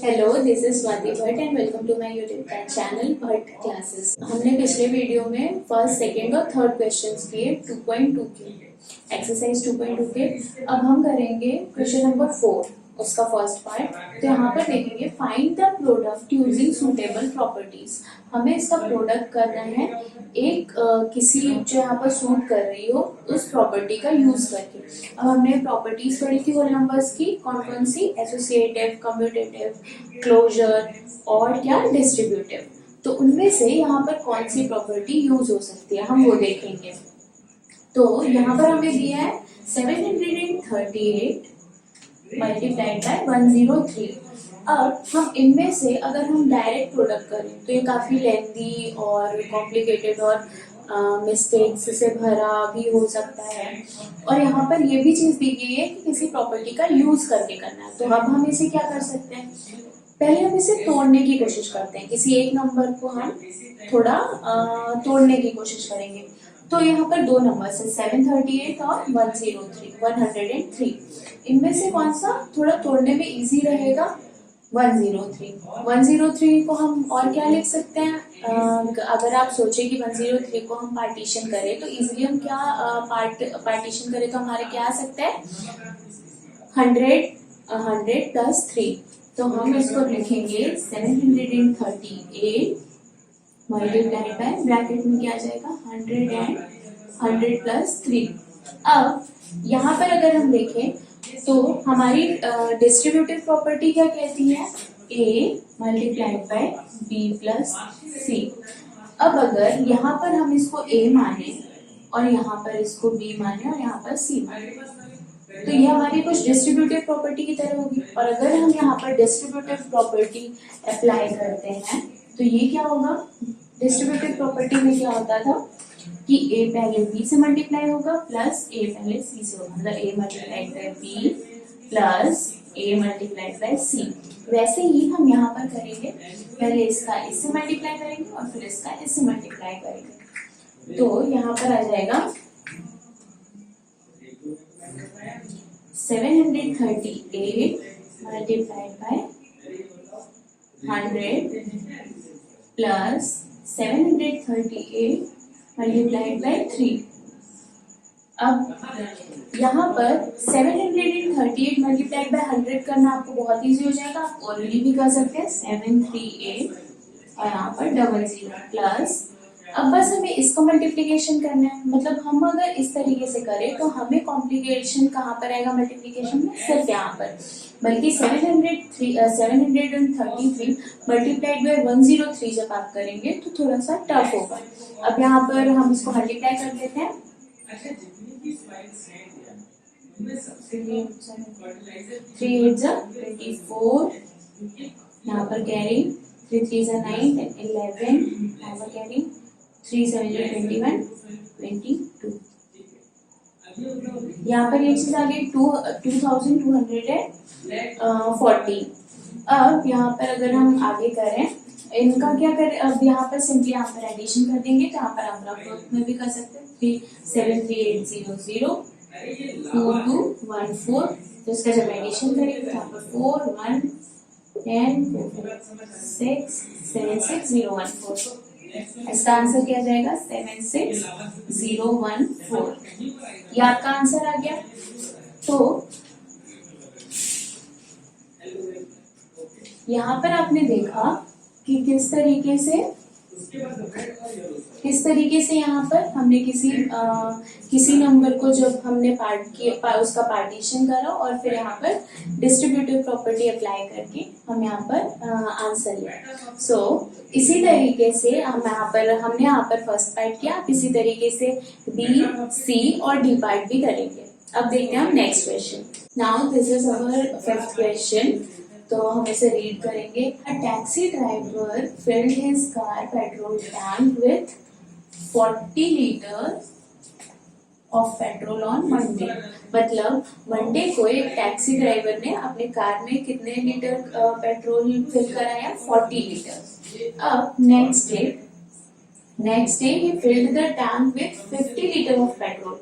Hello, this is Swati Bhatt and welcome to my YouTube channel Bhatt classes. हमने पिछले video में first, second और third questions किए 2.2 के, एक्सरसाइज 2.2 के। अब हम करेंगे क्वेश्चन नंबर 4, उसका फर्स्ट पार्ट। तो यहाँ पर देखेंगे find the product using suitable properties. हमें इसका प्रोडक्ट करना है एक किसी जो यहाँ पर सूट कर रही हो उस प्रॉपर्टी का यूज करके। अब हमने प्रॉपर्टीज पढ़ी थी होल नंबर्स की, कौन कौन सी, एसोसिएटिव, कम्यूटेटिव, क्लोजर और क्या, डिस्ट्रीब्यूटिव। तो उनमें से यहाँ पर कौन सी प्रॉपर्टी यूज हो सकती है हम वो देखेंगे। तो यहाँ पर हमें दिया है 738 मल्टीप्लाइड बाय 103। अब हम इनमें से अगर हम डायरेक्ट प्रोडक्ट करें तो ये काफी लेंथी और कॉम्प्लिकेटेड और मिस्टेक्स से भरा भी हो सकता है। और यहाँ पर ये भी चीज दी गई है कि किसी प्रॉपर्टी का यूज करके करना है। तो अब हम इसे क्या कर सकते हैं, पहले हम इसे तोड़ने की कोशिश करते हैं। किसी एक नंबर को हम थोड़ा तोड़ने की कोशिश करेंगे। तो यहाँ पर दो नंबर है 738 और 103। इनमें से कौन सा थोड़ा तोड़ने में इजी रहेगा, 103 को हम और क्या लिख सकते हैं। अगर आप सोचे कि 103 को हम पार्टीशन करें तो इजीली हम क्या पार्टीशन करें तो हमारे क्या आ सकता है 100 प्लस 3। तो हम इसको लिखेंगे 738 मल्टीप्लाइड बाय, ब्रैकेट में क्या आ जाएगा 100 प्लस 3। अब यहाँ पर अगर हम देखें तो हमारी डिस्ट्रीब्यूटिव प्रॉपर्टी क्या कहती है, a multiplied by b plus c। अब अगर यहाँ पर हम इसको a माने और यहाँ पर इसको b माने और यहाँ पर c माने तो ये हमारी कुछ डिस्ट्रीब्यूटिव प्रॉपर्टी की तरह होगी। और अगर हम यहाँ पर डिस्ट्रीब्यूटिव प्रॉपर्टी अप्लाई करते हैं तो ये क्या होगा, डिस्ट्रीब्यूटिव प्रॉपर्टी में क्या होता था कि a पहले b से मल्टीप्लाई होगा प्लस a पहले c से होगा, मतलब a multiplied by b plus a multiplied by c। वैसे ही हम यहाँ पर करेंगे, पहले इसका इससे मल्टीप्लाई करेंगे और फिर इसका इससे मल्टीप्लाई करेंगे। तो यहाँ पर आ जाएगा 738 multiplied by 100 plus 738 multiplied by 3। अब यहाँ पर 738 मल्टीप्लाइड बाय 100 करना आपको बहुत इजी हो जाएगा, आप ऑलरेडी भी कर सकते हैं 738 और यहाँ पर 00 प्लस। अब बस हमें इसको मल्टीप्लिकेशन करना है, मतलब हम अगर इस तरीके से करें तो हमें कॉम्प्लिकेशन कहाँ पर आएगा मल्टीप्लिकेशन में, सिर्फ यहाँ पर। बल्कि 733 मल्टीप्लाइड बाय 103 जब आप करेंगे तो थोड़ा सा टफ होगा। अब यहाँ पर हम इसको मल्टीप्लाई कर लेते हैं। 3 8 24, यहाँ पर कैरी 3 3 9 11, यहाँ पर कैरी 3 7 21 22। यहाँ पर ये चीज आ गई 2240। अब यहाँ पर अगर हम आगे करें इनका क्या करें, अब यहाँ पर सिंपली यहाँ पर एडिशन कर देंगे। तो यहाँ पर हम ग्रुप में भी कर सकते हैं 3 7 3 8 0 0 2 2 1 4। तो इसका जब एडिशन करेंगे तो यहाँ पर 4 1 10 6 7 6 0 1 4। इसका आंसर क्या जाएगा 76014। ये आपका आंसर आ गया। तो यहाँ पर आपने देखा कि किस तरीके से यहाँ पर हमने किसी नंबर को जब हमने उसका पार्टीशन करा और फिर यहाँ पर डिस्ट्रीब्यूटिव प्रॉपर्टी अप्लाई करके हम यहाँ पर आंसर लिया। सो इसी तरीके से हमने यहाँ पर फर्स्ट पार्ट किया, आप इसी तरीके से बी, सी और डी पार्ट भी करेंगे। अब देखते हैं हम next question. Now this is our fifth question. तो हम इसे रीड करेंगे। A taxi driver field his car petrol tank with 40 litre of petrol on Monday. मतलब मंडे को एक टैक्सी ड्राइवर ने अपने कार में कितने लीटर पेट्रोल फिल कराया, 40 लीटर। अब next day he filled the tank with 50 litre of petrol.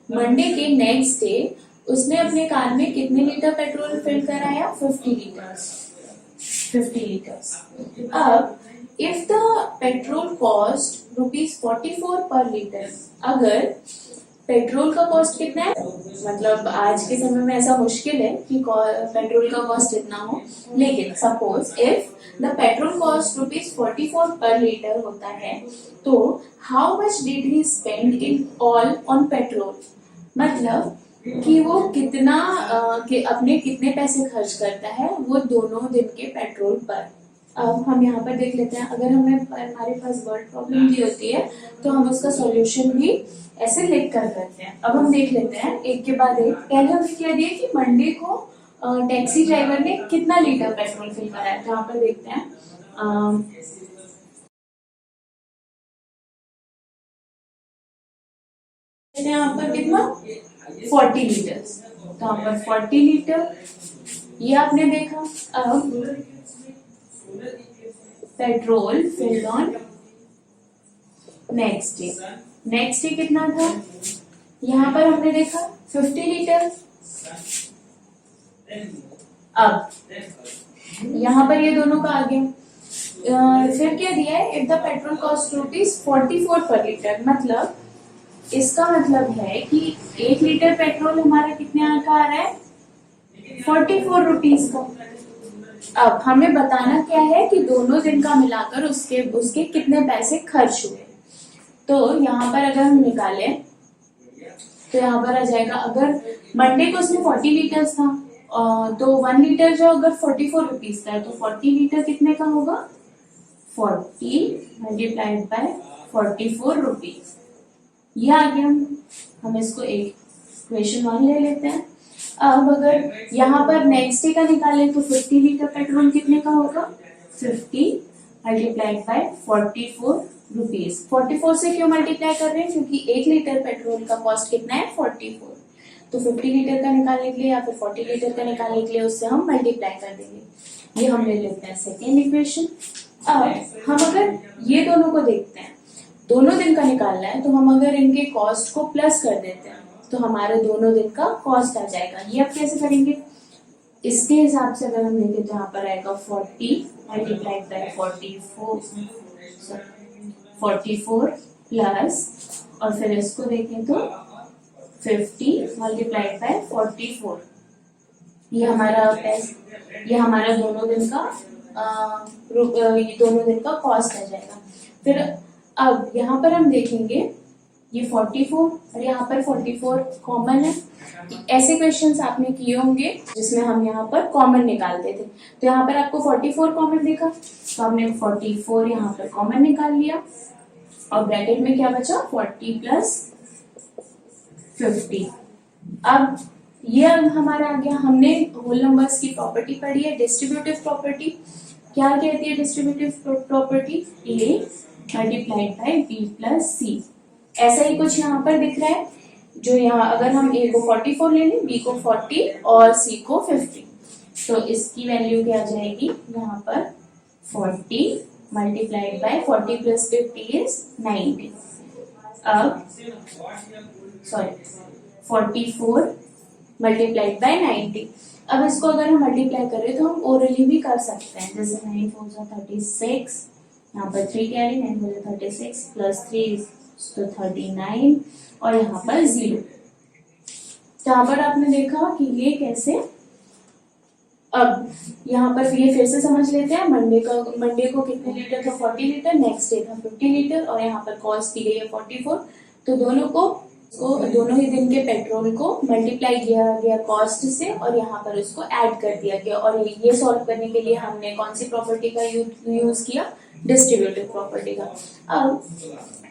Monday के नेक्स्ट डे उसने अपने कार में कितने लीटर पेट्रोल फिल कराया, 50 लीटर। 50 liters. अब if the petrol cost ₹44 per liter, अगर पेट्रोल का कॉस्ट कितना है, मतलब आज के समय में ऐसा मुश्किल है कि पेट्रोल का कॉस्ट इतना हो, लेकिन suppose if the petrol cost ₹44 पर लीटर होता है, तो how much did he spend in all on petrol, मतलब कि वो कितना अपने कितने पैसे खर्च करता है वो दोनों दिन के पेट्रोल पर। अब हम यहाँ पर देख लेते हैं, अगर हमारे पास वर्ड प्रॉब्लम दी होती है तो हम उसका सॉल्यूशन भी ऐसे लिख कर करते हैं। अब हम देख लेते हैं एक के बाद एक। पहले हमने क्या दिया कि मंडे को टैक्सी ड्राइवर ने कितना लीटर पेट्रोल फिल कराया, तो यहाँ पर देखते हैं यहाँ पर कितना 40 लीटर, तो यहाँ पर 40 लीटर ये आपने देखा। अब petrol field on next day कितना था, यहाँ पर हमने देखा 50 लीटर। अब यहाँ पर ये दोनों का आ गया। फिर क्या दिया है, इफ द पेट्रोल कॉस्ट ₹44 पर लीटर, मतलब इसका मतलब है कि 1 लीटर पेट्रोल हमारा कितने का आ रहा है, 44 रुपीज का। अब हमें बताना क्या है कि दोनों दिन का मिलाकर उसके कितने पैसे खर्च हुए। तो यहाँ पर अगर हम निकालें तो यहाँ पर आ जाएगा, अगर मंडे को उसमें 40 लीटर था तो 1 लीटर जो अगर 44 रुपीज का है तो 40 लीटर कितने का होगा, 40 मल्टीप्लाइड बाय 44 रुपीज। ये आ गया। हम इसको एक इक्वेशन 1 ले लेते हैं। अब अगर यहाँ पर नेक्स्ट डे का निकालें तो 50 लीटर पेट्रोल कितने का होगा, 50 मल्टीप्लाइड बाय 44 रुपीज। 44 से क्यों मल्टीप्लाई कर रहे हैं, क्योंकि 1 लीटर पेट्रोल का कॉस्ट कितना है 44, तो 50 लीटर का निकालने के लिए या फिर 40 लीटर का निकालने के लिए उससे हम मल्टीप्लाई कर देंगे। ये हम ले लेते हैं सेकेंड इक्वेशन। अब हम अगर ये दोनों को देखते हैं, दोनों दिन का निकालना है, तो हम अगर इनके कॉस्ट को प्लस कर देते हैं तो हमारे दोनों दिन का कॉस्ट आ जाएगा। ये अब कैसे करेंगे, इसके हिसाब से अगर हम देखें तो यहाँ पर आएगा 40 मल्टीप्लाइड बाय 44 प्लस, और फिर इसको देखें तो 50 मल्टीप्लाइड बाय 44। ये हमारा दोनों दिन का कॉस्ट आ जाएगा। फिर अब यहाँ पर हम देखेंगे ये 44 और यहाँ पर 44 कॉमन है। ऐसे क्वेश्चंस आपने किए होंगे जिसमें हम यहाँ पर कॉमन निकालते थे, तो यहाँ पर आपको 44 कॉमन दिखा तो हमने 44 यहाँ पर कॉमन निकाल लिया और ब्रैकेट में क्या बचा 40 प्लस 50। अब ये हमारा आ गया। हमने होल नंबर्स की प्रॉपर्टी पढ़ी है, डिस्ट्रीब्यूटिव प्रॉपर्टी। क्या कहती है distributive property, a multiplied by b plus c. ऐसा ही कुछ यहाँ पर दिख रहा है, जो यहाँ अगर हम ए को 44 ले लें, बी को 40 और सी को 50, तो इसकी वैल्यू क्या आ जाएगी, यहाँ पर 40 मल्टीप्लाइड बाय 40 प्लस 50 इज 90। अब 44 मल्टीप्लाइड बाय 90। अब इसको अगर हम मल्टीप्लाई करें तो हम ओरली भी कर सकते हैं, जैसे 9 4 36, यहाँ पर 3 कैरी, 9 4 36 प्लस 3 तो 39 और यहाँ पर 0। तो यहाँ पर आपने देखा कि ये कैसे। अब यहाँ पर ये फिर से समझ लेते हैं, मंडे को कितने लीटर था 40 लीटर, नेक्स्ट डे था 50 लीटर और यहाँ पर कॉस्ट दी गई है 44। तो दोनों ही दिन के पेट्रोल को मल्टीप्लाई किया गया कॉस्ट से और यहाँ पर उसको ऐड कर दिया गया। और ये सॉल्व करने के लिए हमने कौन सी प्रॉपर्टी का यूज किया, डिस्ट्रीब्यूटिव प्रॉपर्टी का। अब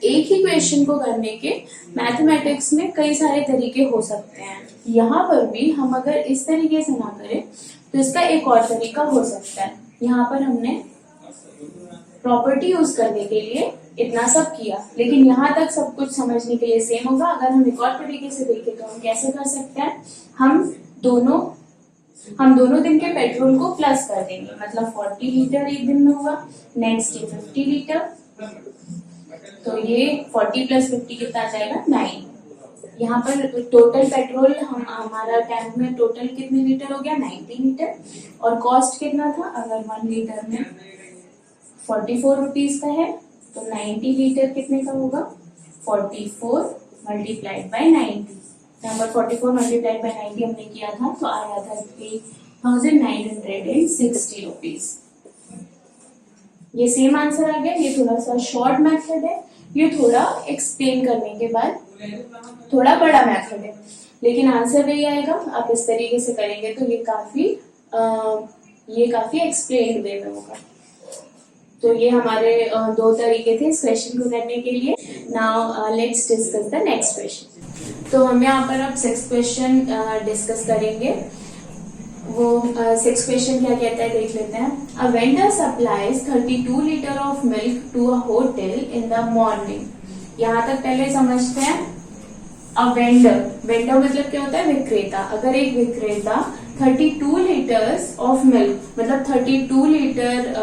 एक ही क्वेश्चन को करने के मैथमेटिक्स में कई सारे तरीके हो सकते हैं। यहाँ पर भी हम अगर इस तरीके से ना करें तो इसका एक और तरीका हो सकता है। यहाँ पर हमने प्रॉपर्टी यूज करने के लिए इतना सब किया, लेकिन यहाँ तक सब कुछ समझने के लिए सेम होगा। अगर हम एक और तरीके से देखें तो हम कैसे कर सकते हैं, हम दोनों दिन के पेट्रोल को प्लस कर देंगे, मतलब 40 लीटर एक दिन में हुआ, नेक्स्ट डे 50 लीटर, तो ये 40 प्लस 50 कितना आ जाएगा 9। यहाँ पर टोटल पेट्रोल हमारा टैंक में टोटल कितने लीटर हो गया, 90 लीटर। और कॉस्ट कितना था, अगर 1 लीटर में 44 रुपीज का है तो 90 लीटर कितने का होगा, 44 मल्टीप्लाइड बाय 90। यहाँ पर 44 मल्टीप्लाइड बाय 90 हमने किया था तो आया था 3960 रुपीज। ये सेम आंसर आ गया। ये थोड़ा सा शॉर्ट मेथड है, ये थोड़ा एक्सप्लेन करने के बाद थोड़ा बड़ा मेथड है, लेकिन आंसर वही आएगा। आप इस तरीके से करेंगे तो ये काफी एक्सप्लेन वे में होगा। तो ये हमारे दो तरीके थे इस क्वेश्चन को करने के लिए। Now let's discuss the next question. तो हम यहाँ पर अब 6th क्वेश्चन डिस्कस करेंगे। वो 6th क्वेश्चन क्या कहता है देख लेते हैं। A vendor supplies 32 litre of milk to a hotel in the morning. यहाँ तक पहले समझते हैं। अ वेंडर मतलब क्या होता है, विक्रेता। अगर एक विक्रेता 32 लीटर्स ऑफ मिल्क मतलब 32 लीटर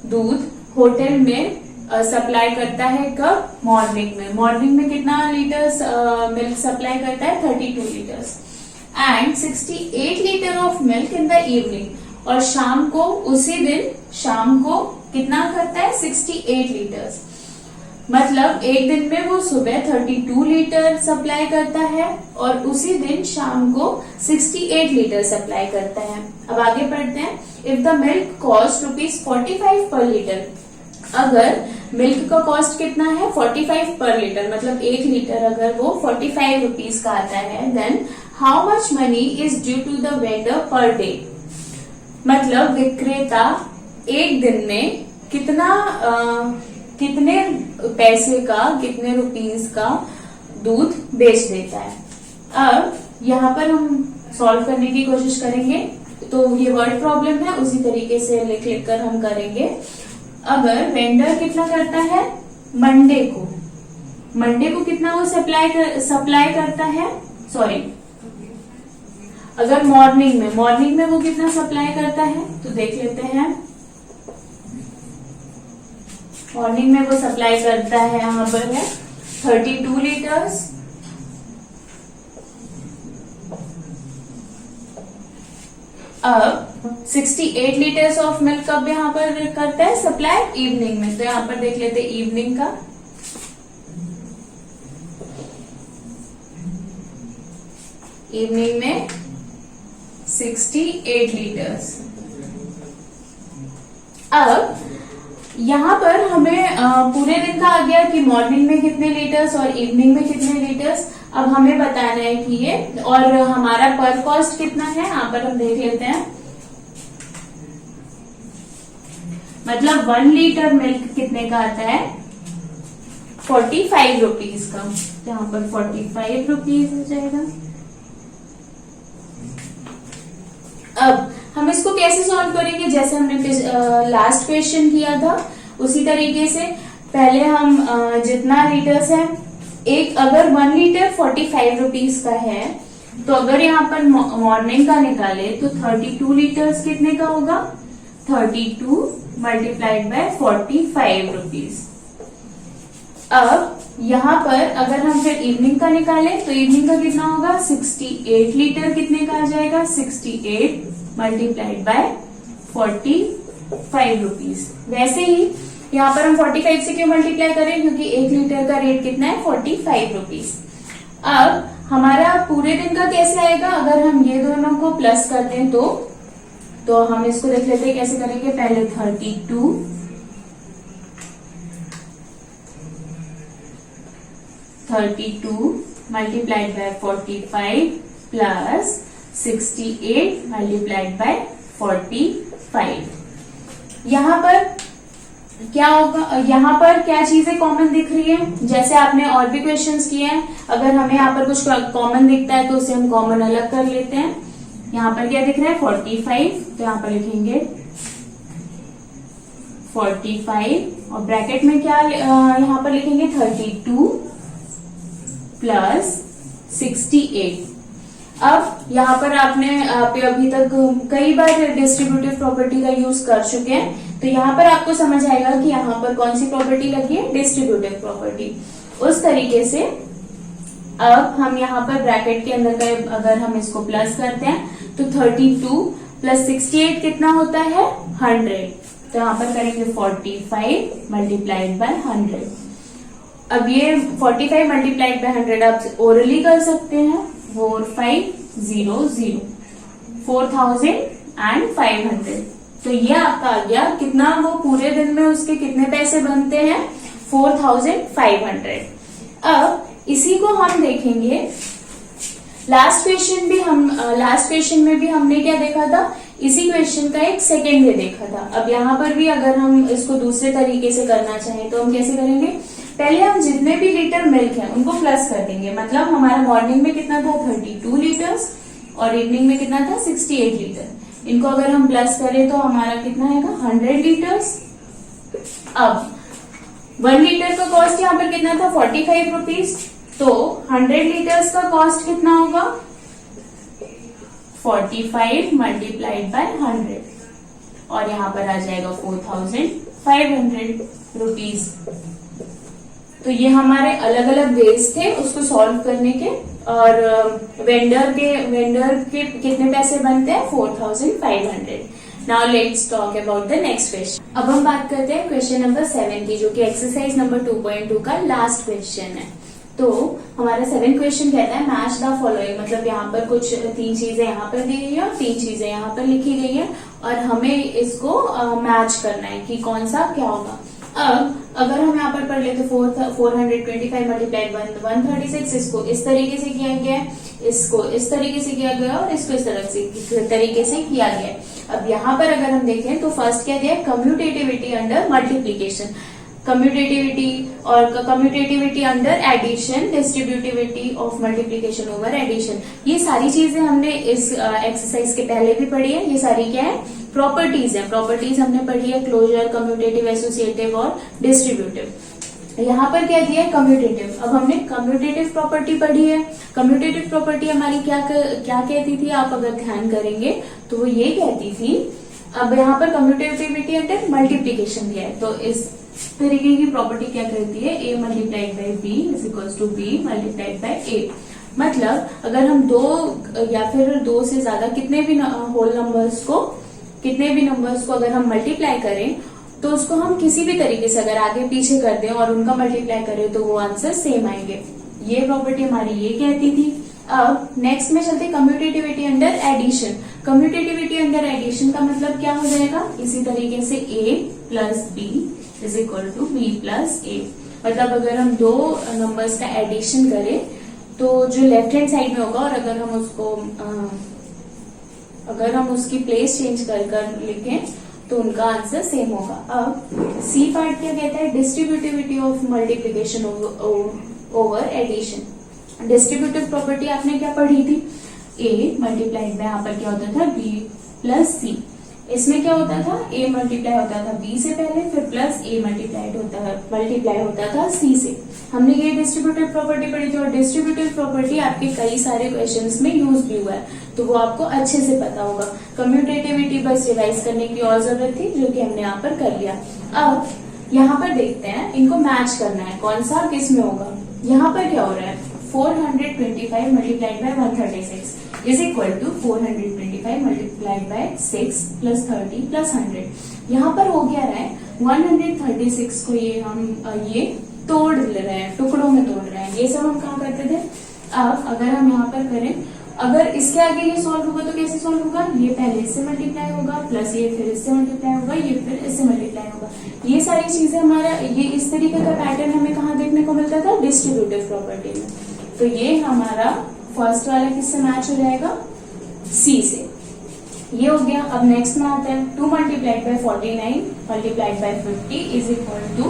दूध होटल में सप्लाई करता है, कब, मॉर्निंग में। मॉर्निंग में कितना लीटर्स मिल्क सप्लाई करता है, 32 litres. And 68 litre of milk in the evening. और शाम को, उसी दिन शाम को कितना करता है, 68 लीटर्स। मतलब एक दिन में वो सुबह 32 लीटर सप्लाई करता है और उसी दिन शाम को 68 लीटर सप्लाई करता है। अब आगे पढ़ते हैं। इफ द मिल्क कॉस्ट ₹45 पर लीटर। अगर मिल्क का कॉस्ट कितना है, 45 पर लीटर, मतलब 1 लीटर अगर वो 45 रुपीज का आता है, then how much money is due to the vendor per day. मतलब विक्रेता एक दिन में कितने पैसे का, कितने रुपीस का दूध बेच देता है। अब यहाँ पर हम सॉल्व करने की कोशिश करेंगे। तो ये वर्ड प्रॉब्लम है, उसी तरीके से लिख कर हम करेंगे। अगर वेंडर कितना करता है, मंडे को कितना वो सप्लाई करता है, सॉरी, अगर मॉर्निंग में वो कितना सप्लाई करता है तो देख लेते हैं। मॉर्निंग में वो सप्लाई करता है, यहाँ पर है 32 लीटर्स। अब 68 लीटर्स ऑफ मिल्क कब यहाँ पर करता है सप्लाई, इवनिंग में। तो यहाँ पर देख लेते हैं इवनिंग का। इवनिंग में 68 लीटर्स। अब यहाँ पर हमें पूरे दिन का आ गया कि मॉर्निंग में कितने लीटर्स और इवनिंग में कितने लीटर्स। अब हमें बताना है कि ये, और हमारा पर कॉस्ट कितना है, यहाँ पर हम देख लेते हैं। मतलब 1 लीटर मिल्क कितने का आता है, 45 रुपीज का। यहाँ पर 45 रुपीज हो जाएगा। अब हम इसको कैसे सॉल्व करेंगे, जैसे हमने लास्ट क्वेश्चन किया था उसी तरीके से। पहले हम जितना लीटर्स है, अगर 1 लीटर 45 रुपीज का है, तो अगर यहाँ पर मॉर्निंग का निकाले तो 32 लीटर्स कितने का होगा, 32 मल्टीप्लाइड बाय 45 रुपीज। अब यहाँ पर अगर हम फिर इवनिंग का निकाले तो इवनिंग का कितना होगा, 68 लीटर कितने का आ जाएगा, 68 मल्टीप्लाइड बाय 45 रुपीज। वैसे ही यहाँ पर हम 45 से क्यों मल्टीप्लाई करें, क्योंकि 1 लीटर का रेट कितना है, 45 रुपीज। अब हमारा पूरे दिन का कैसे आएगा, अगर हम ये दोनों को प्लस कर दें तो हम इसको देख लेते हैं कैसे करेंगे। पहले 32 multiplied by 45 plus 68 multiplied by 45। यहाँ पर क्या होगा, यहाँ पर क्या चीजें कॉमन दिख रही है, जैसे आपने और भी क्वेश्चंस किए हैं। अगर हमें यहाँ पर कुछ कॉमन दिखता है तो उसे हम कॉमन अलग कर लेते हैं। यहाँ पर क्या दिख रहा है, 45, तो यहाँ पर लिखेंगे 45 और ब्रैकेट में क्या यहाँ पर लिखेंगे 32 प्लस 68। अब यहाँ पर आप अभी तक कई बार डिस्ट्रीब्यूटिव प्रॉपर्टी का यूज कर चुके हैं, तो यहाँ पर आपको समझ आएगा कि यहाँ पर कौन सी प्रॉपर्टी लगी है, डिस्ट्रीब्यूटिव प्रॉपर्टी। उस तरीके से अब हम यहाँ पर ब्रैकेट के अंदर का अगर हम इसको प्लस करते हैं तो 32 प्लस 68 कितना होता है 100। तो यहाँ पर करेंगे 45 मल्टीप्लाइड बाय 100। अब ये 45 मल्टीप्लाइड बाय 100 आप ओरली कर सकते हैं। 4500 4500। तो ये आपका आ गया कितना, वो पूरे दिन में उसके कितने पैसे बनते हैं 4500। अब इसी को हम देखेंगे लास्ट क्वेश्चन में भी हमने क्या देखा था, इसी क्वेश्चन का एक सेकेंड वे देखा था। अब यहाँ पर भी अगर हम इसको दूसरे तरीके से करना चाहें तो हम कैसे करेंगे, पहले हम जितने भी लीटर मिल्क है उनको प्लस कर देंगे। मतलब हमारा मॉर्निंग में कितना था 32 लीटर्स और इवनिंग में कितना था 68 लीटर। इनको अगर हम प्लस करें तो हमारा कितना आएगा 100 लीटर्स। अब 1 लीटर का कॉस्ट यहाँ पर कितना था 45 रुपीज। तो 100 लीटर्स का कॉस्ट कितना होगा 45 मल्टीप्लाइड बाय 100 और यहाँ पर आ जाएगा 4500 रुपीज। तो ये हमारे अलग अलग वेज थे उसको सॉल्व करने के। और वेंडर के कितने पैसे बनते हैं 4500। Now let's talk about the next question. अब हम बात करते हैं क्वेश्चन नंबर 7 की, जो कि एक्सरसाइज नंबर 2.2 का लास्ट क्वेश्चन है। तो हमारा 7 क्वेश्चन कहता है मैच द फॉलोइंग। मतलब यहाँ पर कुछ 3 चीजें यहाँ पर दी गई है और 3 चीजें यहाँ पर लिखी गई है और हमें इसको मैच करना है कि कौन सा क्या होगा। अब अगर हम यहाँ पर पढ़ ले तो 425 मल्टीप्लाइड 136, इसको इस तरीके से किया गया है, इसको इस तरीके से किया गया और इसको इस तरीके से किया गया है। अब यहाँ पर अगर हम देखें तो फर्स्ट क्या दिया है commutativity under multiplication, commutativity under addition, distributivity of multiplication over addition. ये सारी चीजें हमने इस एक्सरसाइज के पहले भी पढ़ी है। ये सारी क्या है प्रॉपर्टीज है। प्रॉपर्टीज हमने पढ़ी है क्लोजर, कम्यूटेटिव, एसोसिएटिव और डिस्ट्रीब्यूटिव। यहाँ पर क्या दिया है कम्यूटेटिव। अब हमने कम्यूटेटिव प्रॉपर्टी पढ़ी है। कम्यूटेटिव प्रॉपर्टी हमारी क्या कहती थी, आप अगर ध्यान करेंगे तो वो ये कहती थी, अब यहाँ पर कम्यूटेटिविटी अंडर मल्टीप्लीकेशन दिया है तो इस तरीके की प्रॉपर्टी क्या करती है a multiplied by b is equals to b multiplied by a. मतलब अगर हम 2 या फिर 2 से ज्यादा कितने भी होल नंबर्स को अगर हम मल्टीप्लाई करें तो उसको हम किसी भी तरीके से अगर आगे पीछे कर दें और उनका मल्टीप्लाई करें तो वो आंसर सेम आएंगे। ये प्रॉपर्टी हमारी ये कहती थी। अब नेक्स्ट में चलते commutativity under addition. Commutativity under addition का मतलब क्या हो जाएगा, इसी तरीके से a plus b is equal to b plus a. मतलब अगर हम 2 नंबर्स का एडिशन करें तो जो लेफ्ट हैंड साइड में होगा और अगर हम उसकी प्लेस चेंज कर लिखें तो उनका आंसर सेम होगा। अब सी पार्ट क्या कहता है distributivity of multiplication over addition. Distributive property आपने क्या पढ़ी थी, a मल्टीप्लाइड में यहाँ पर क्या होता था b प्लस सी। इसमें क्या होता था a मल्टीप्लाई होता था b से पहले, फिर प्लस a मल्टीप्लाई होता था c से। हमने ये डिस्ट्रीब्यूटिव प्रॉपर्टी पढ़ी थी और डिस्ट्रीब्यूटिव प्रॉपर्टी आपके कई सारे क्वेश्चंस में यूज भी हुआ है तो वो आपको अच्छे से पता होगा। कम्यूटेटिविटी बस रिवाइज करने की और जरूरत थी जो कि हमने यहाँ पर कर लिया। अब यहाँ पर देखते हैं इनको मैच करना है कौन सा किस में होगा। यहाँ पर क्या हो रहा है 425 multiplied by 136 is equal to 425 multiplied by 6 plus 30 plus 100। यहाँ पर हो गया रहा है 136 को ये तोड़ रहे हैं, टुकड़ों में तोड़ रहे हैं। ये सब हम कहाँ करते थे। अब अगर हम यहाँ पर करें, अगर इसके आगे ये सॉल्व होगा तो कैसे सॉल्व होगा, ये पहले इससे मल्टीप्लाई होगा प्लस ये फिर इससे मल्टीप्लाई होगा, ये फिर इससे मल्टीप्लाई होगा। ये सारी चीजें हमारा ये इस तरीके का पैटर्न हमें कहाँ देखने को मिलता था डिस्ट्रीब्यूटिव प्रॉपर्टी में। तो ये हमारा फर्स्ट वाला किससे मैच हो जाएगा सी से। ये हो गया। अब नेक्स्ट में आता है 2 multiplied by 49 multiplied by 50 is equal to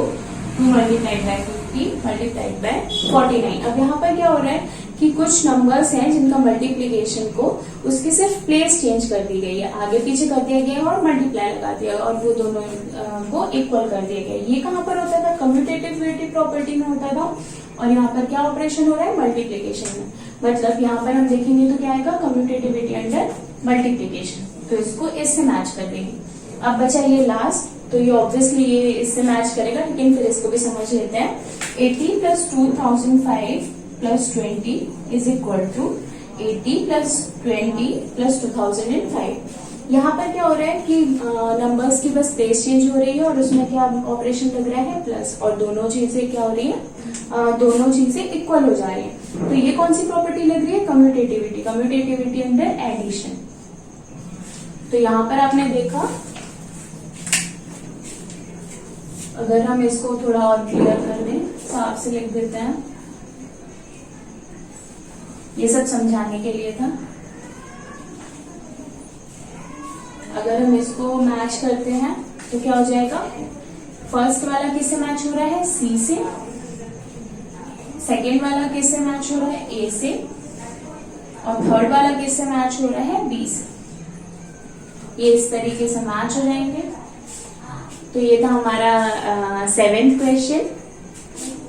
2 multiplied by 50 multiplied by 49। अब यहाँ पर क्या हो रहा है कि कुछ नंबर्स हैं जिनका मल्टीप्लीकेशन को उसकी सिर्फ प्लेस चेंज कर दी गई है, आगे पीछे कर दिया गया और मल्टीप्लाई लगा दिया और वो दोनों को इक्वल कर दिया गया। ये कहाँ पर होता था कम्यूटेटिविटी प्रॉपर्टी में होता था और यहाँ पर क्या ऑपरेशन हो रहा है मल्टीप्लीकेशन में। मतलब यहाँ पर हम देखेंगे तो क्या आएगा कम्यूटेटिविटी अंडर मल्टीप्लीकेशन, तो इसको इससे मैच कर देंगे। अब बचा ये लास्ट, तो ये ऑब्वियसली ये इससे मैच करेगा, लेकिन फिर इसको भी समझ लेते हैं। 80 plus 2005 plus 20 is equal to 80 plus 20 plus 2005। यहाँ पर क्या हो रहा है कि नंबर्स की बस प्लेस चेंज हो रही है और उसमें क्या ऑपरेशन लग रहा है प्लस, और दोनों चीजें क्या हो रही है, दोनों चीजें इक्वल हो जा रही है। तो ये कौन सी प्रॉपर्टी लग रही है, कम्यूटेटिविटी। Commutativity under addition. तो यहाँ पर आपने देखा, अगर हम इसको थोड़ा और क्लियर कर दें, साफ से लिख देते हैं, ये सब समझाने के लिए था। अगर हम इसको मैच करते हैं तो क्या हो जाएगा, फर्स्ट वाला किससे मैच हो रहा है, सी से। सेकेंड वाला किससे मैच हो रहा है, ए से। और थर्ड वाला किससे मैच हो रहा है, बी से। ये इस तरीके से मैच हो जाएंगे। तो ये था हमारा 7th क्वेश्चन।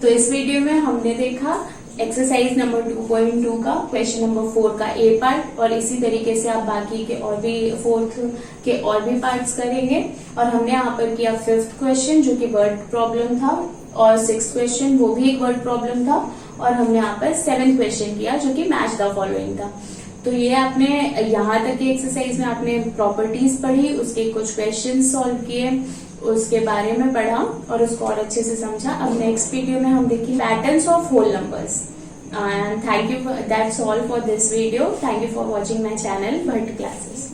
तो इस वीडियो में हमने देखा एक्सरसाइज नंबर 2.2 का क्वेश्चन नंबर 4 का ए पार्ट, और इसी तरीके से आप बाकी के और भी 4th के और भी पार्ट्स करेंगे। और हमने यहाँ पर किया 5th क्वेश्चन जो कि वर्ड प्रॉब्लम था, और 6th क्वेश्चन वो भी एक वर्ड प्रॉब्लम था, और हमने यहाँ पर 7th क्वेश्चन किया जो कि मैच द फॉलोइंग था। तो ये आपने यहाँ तक की एक्सरसाइज में आपने प्रॉपर्टीज पढ़ी, उसके कुछ क्वेश्चन सॉल्व किए, उसके बारे में पढ़ा और उसको और अच्छे से समझा। अब नेक्स्ट वीडियो में हम देखेंगे patterns of whole numbers. And thank you, that's all for this video. Thank you for watching my channel Bhatt classes.